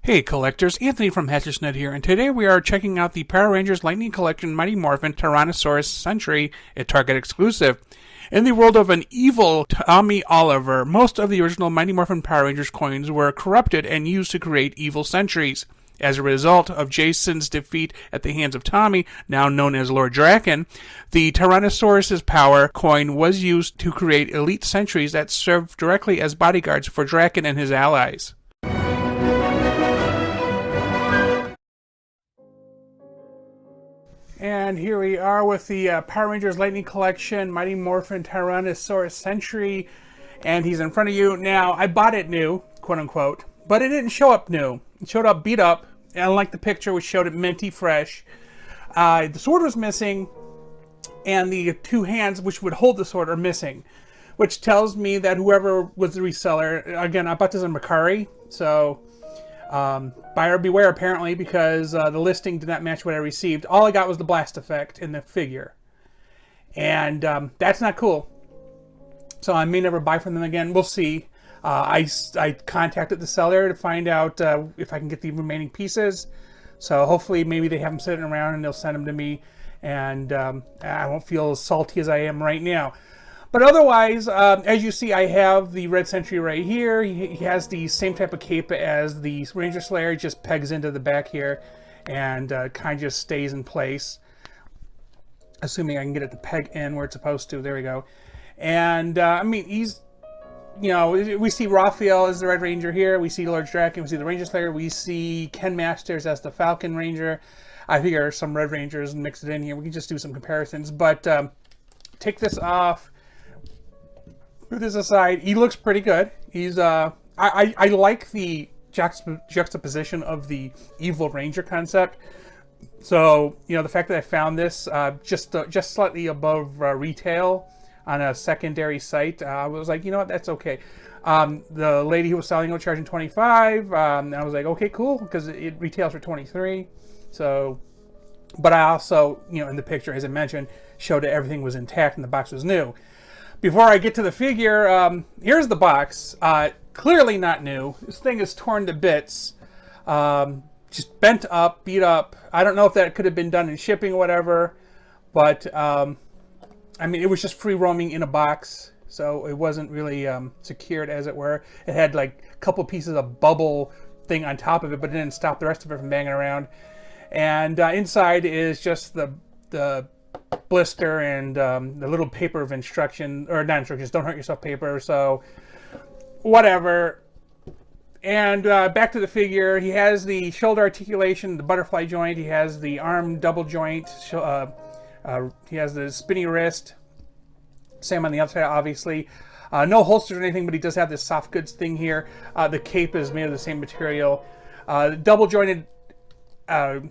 Hey collectors, Anthony from HNE here, and today we are checking out the Power Rangers Lightning Collection Mighty Morphin Tyrannosaurus Sentry, a Target exclusive. In the world of an evil Tommy Oliver, most of the original Mighty Morphin Power Rangers coins were corrupted and used to create evil sentries. As a result of Jason's defeat at the hands of Tommy, now known as Lord Drakken, the Tyrannosaurus' power coin was used to create elite sentries that served directly as bodyguards for Drakken and his allies. And here we are with the Power Rangers Lightning Collection, Mighty Morphin Tyrannosaurus Sentry, and he's in front of you. Now, I bought it new, quote-unquote, but it didn't show up new. It showed up beat up, unlike the picture which showed it minty fresh. The sword was missing, and the two hands which would hold the sword are missing, which tells me that whoever was the reseller, again, I bought this in Mercari, so buyer beware apparently, because the listing did not match what I received. All I got was the blast effect in the figure, and that's not cool. So I may never buy from them again. We'll see. I contacted the seller to find out if I can get the remaining pieces. So hopefully maybe they have them sitting around and they'll send them to me, and I won't feel as salty as I am right now. But otherwise, as you see, I have the Red Sentry right here. He has the same type of cape as the Ranger Slayer. It just pegs into the back here and kind of just stays in place. Assuming I can get it to peg in where it's supposed to. There we go. And, I mean, he's, you know, we see Raphael as the Red Ranger here. We see Lord Drakken. We see the Ranger Slayer. We see Ken Masters as the Falcon Ranger. I figure some Red Rangers and mix it in here. We can just do some comparisons. But take this off. Put this aside. He looks pretty good. He's I like the juxtaposition of the evil ranger concept. So, you know, the fact that I found this just slightly above retail on a secondary site, I was like, you know what, that's okay. The lady who was selling it was charging $25. I was like, okay, cool, because it retails for $23. So, but I also, you know, in the picture, as I mentioned, showed that everything was intact and the box was new. Before I get to the figure, here's the box. Clearly not new. This thing is torn to bits. Just bent up, beat up. I don't know if that could have been done in shipping or whatever. But, I mean, it was just free roaming in a box. So it wasn't really secured, as it were. It had like a couple pieces of bubble thing on top of it, but it didn't stop the rest of it from banging around. And inside is just the blister and the little paper of instruction, or not instructions, don't hurt yourself paper, so whatever. And back to the figure, he has the shoulder articulation, the butterfly joint, he has the arm double joint, he has the spinny wrist, same on the outside obviously. No holsters or anything, but he does have this soft goods thing here. The cape is made of the same material. Double jointed, double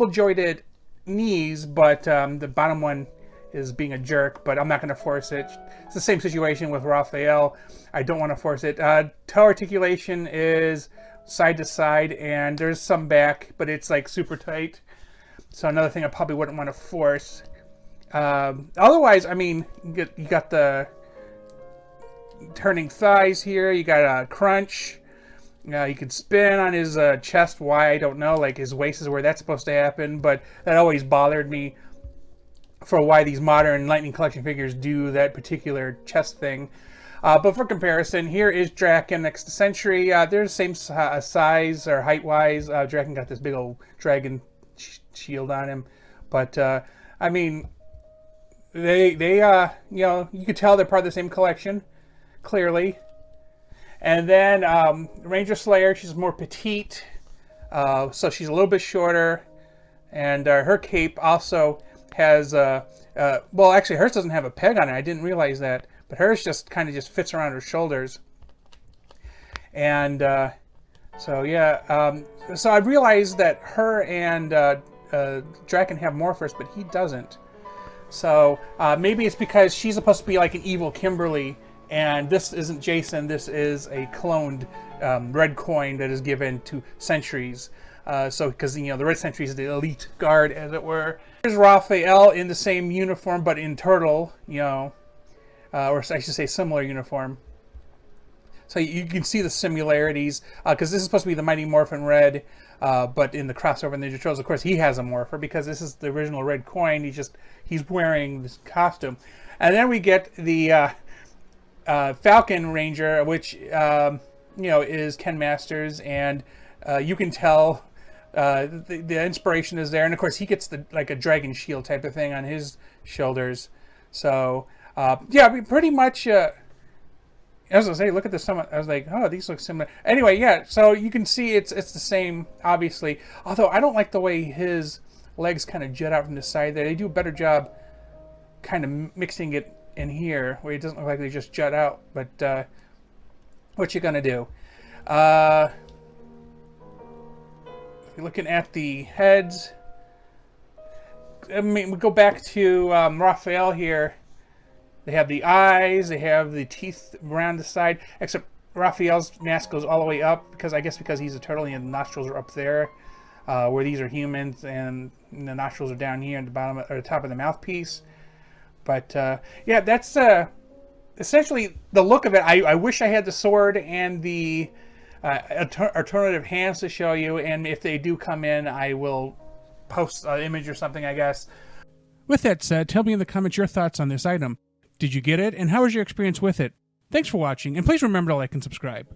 jointed knees, but the bottom one is being a jerk, but I'm not going to force it. It's the same situation with Raphael. I don't want to force it. Toe articulation is side to side, and there's some back, but it's like super tight. So another thing I probably wouldn't want to force. Otherwise, I mean, you got the turning thighs here. You got a crunch. You could spin on his chest. Why, I don't know. Like, his waist is where that's supposed to happen, but that always bothered me for why these modern Lightning Collection figures do that particular chest thing. But for comparison, here is Drakken next to Sentry. They're the same size or height-wise. Drakken got this big old dragon shield on him. But, I mean, they you know, you could tell they're part of the same collection, clearly. And then Ranger Slayer, she's more petite, so she's a little bit shorter, and her cape also has, well, actually hers doesn't have a peg on it. I didn't realize that, but hers just kind of just fits around her shoulders. And so yeah, so I realized that her and Drakken have Morphers, but he doesn't. So maybe it's because she's supposed to be like an evil Kimberly, and this isn't Jason, this is a cloned red coin that is given to sentries. So, because, you know, the Red Sentry is the elite guard, as it were. Here's Raphael in the same uniform, but in turtle, you know, or I should say similar uniform. So you can see the similarities, because this is supposed to be the Mighty Morphin Red, but in the crossover Ninja Turtles, of course, he has a morpher because this is the original red coin. He's wearing this costume. And then we get the Falcon Ranger, which is Ken Masters, and you can tell the inspiration is there. And of course, he gets like a dragon shield type of thing on his shoulders. So yeah, we pretty much. I was gonna say, look at this. I was like, oh, these look similar. Anyway, yeah. So you can see it's the same, obviously. Although I don't like the way his legs kind of jut out from the side there. They do a better job kind of mixing it in here, where it doesn't look like they just jut out. But what you gonna do? If you're looking at the heads, I mean, we go back to Raphael here. They have the eyes, they have the teeth around the side, except Raphael's mask goes all the way up, because I guess because he's a turtle and the nostrils are up there, where these are humans, and the nostrils are down here at the bottom, or the top of the mouthpiece. But yeah, that's essentially the look of it. I wish I had the sword and the alternative hands to show you, and if they do come in, I will post an image or something, I guess. With that said, tell me in the comments your thoughts on this item. Did you get it, and how was your experience with it? Thanks for watching, and please remember to like and subscribe.